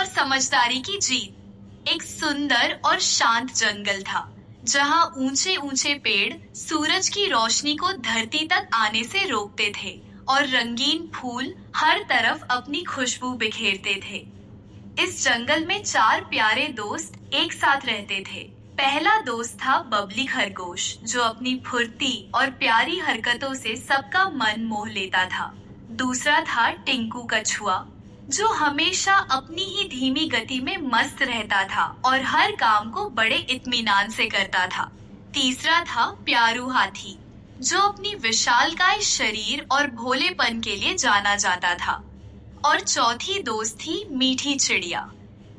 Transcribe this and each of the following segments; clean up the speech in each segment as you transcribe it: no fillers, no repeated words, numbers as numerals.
समझदारी की जीत। एक सुंदर और शांत जंगल था, जहाँ ऊंचे ऊंचे पेड़ सूरज की रोशनी को धरती तक आने से रोकते थे और रंगीन फूल हर तरफ अपनी खुशबू बिखेरते थे। इस जंगल में चार प्यारे दोस्त एक साथ रहते थे। पहला दोस्त था बबली खरगोश, जो अपनी फुर्ती और प्यारी हरकतों से सबका मन मोह लेता था। दूसरा था टिंकू कछुआ, जो हमेशा अपनी ही धीमी गति में मस्त रहता था और हर काम को बड़े इत्मीनान से करता था। तीसरा था प्यारू हाथी, जो अपनी विशालकाय शरीर और भोलेपन के लिए जाना जाता था। और चौथी दोस्त थी मीठी चिड़िया,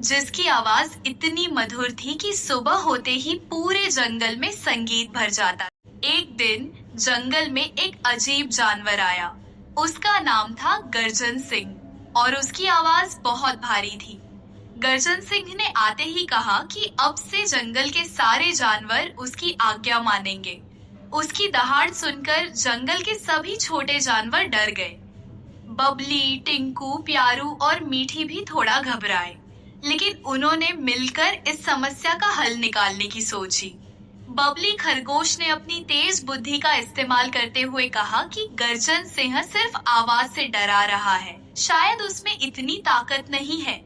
जिसकी आवाज इतनी मधुर थी कि सुबह होते ही पूरे जंगल में संगीत भर जाता। एक दिन जंगल में एक अजीब जानवर आया। उसका नाम था गर्जन सिंह और उसकी आवाज बहुत भारी थी। गर्जन सिंह ने आते ही कहा कि अब से जंगल के सारे जानवर उसकी आज्ञा मानेंगे। उसकी दहाड़ सुनकर जंगल के सभी छोटे जानवर डर गए। बबली, टिंकू, प्यारू और मीठी भी थोड़ा घबराए, लेकिन उन्होंने मिलकर इस समस्या का हल निकालने की सोची। बबली खरगोश ने अपनी तेज बुद्धि का इस्तेमाल करते हुए कहा कि गर्जन सिंह सिर्फ आवाज से डरा रहा है, शायद उसमें इतनी ताकत नहीं है।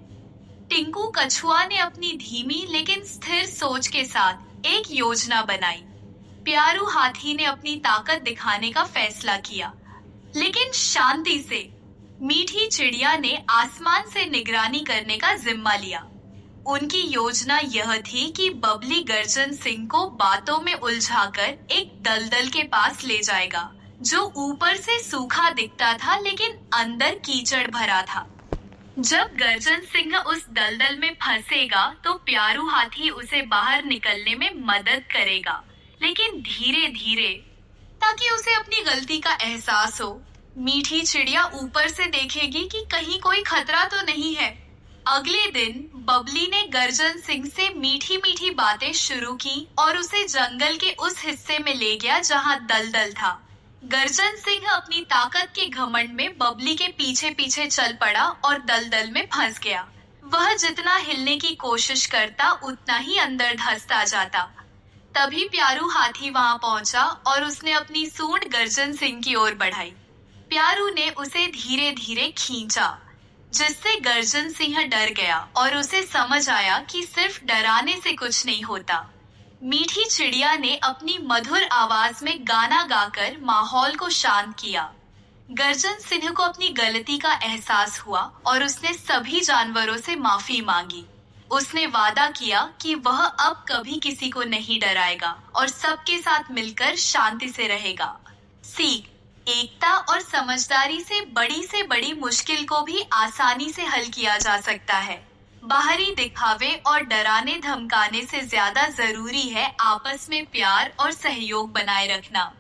टिंकू कछुआ ने अपनी धीमी लेकिन स्थिर सोच के साथ एक योजना बनाई। प्यारू हाथी ने अपनी ताकत दिखाने का फैसला किया, लेकिन शांति से। मीठी चिड़िया ने आसमान से निगरानी करने का जिम्मा लिया। उनकी योजना यह थी कि बबली गर्जन सिंह को बातों में उलझाकर एक दलदल के पास ले जाएगा, जो ऊपर से सूखा दिखता था लेकिन अंदर कीचड़ भरा था। जब गर्जन सिंह उस दलदल में फंसेगा तो प्यारू हाथी उसे बाहर निकलने में मदद करेगा, लेकिन धीरे धीरे, ताकि उसे अपनी गलती का एहसास हो। मीठी चिड़िया ऊपर से देखेगी कि कहीं कोई खतरा तो नहीं है। अगले दिन बबली ने गर्जन सिंह से मीठी मीठी बातें शुरू की और उसे जंगल के उस हिस्से में ले गया जहां दलदल था। गर्जन सिंह अपनी ताकत के घमंड में बबली के पीछे पीछे चल पड़ा और दलदल में फंस गया। वह जितना हिलने की कोशिश करता उतना ही अंदर धंसता जाता। तभी प्यारू हाथी वहां पहुंचा और उसने अपनी सूंड गर्जन सिंह की ओर बढ़ाई। प्यारू ने उसे धीरे धीरे खींचा, जिससे गर्जन सिंह डर गया और उसे समझ आया कि सिर्फ डराने से कुछ नहीं होता। मीठी चिड़िया ने अपनी मधुर आवाज में गाना गाकर माहौल को शांत किया। गर्जन सिंह को अपनी गलती का एहसास हुआ और उसने सभी जानवरों से माफी मांगी। उसने वादा किया कि वह अब कभी किसी को नहीं डराएगा और सबके साथ मिलकर शांति से रहेगा। सीख: एकता और समझदारी से बड़ी मुश्किल को भी आसानी से हल किया जा सकता है। बाहरी दिखावे और डराने धमकाने से ज्यादा जरूरी है आपस में प्यार और सहयोग बनाए रखना।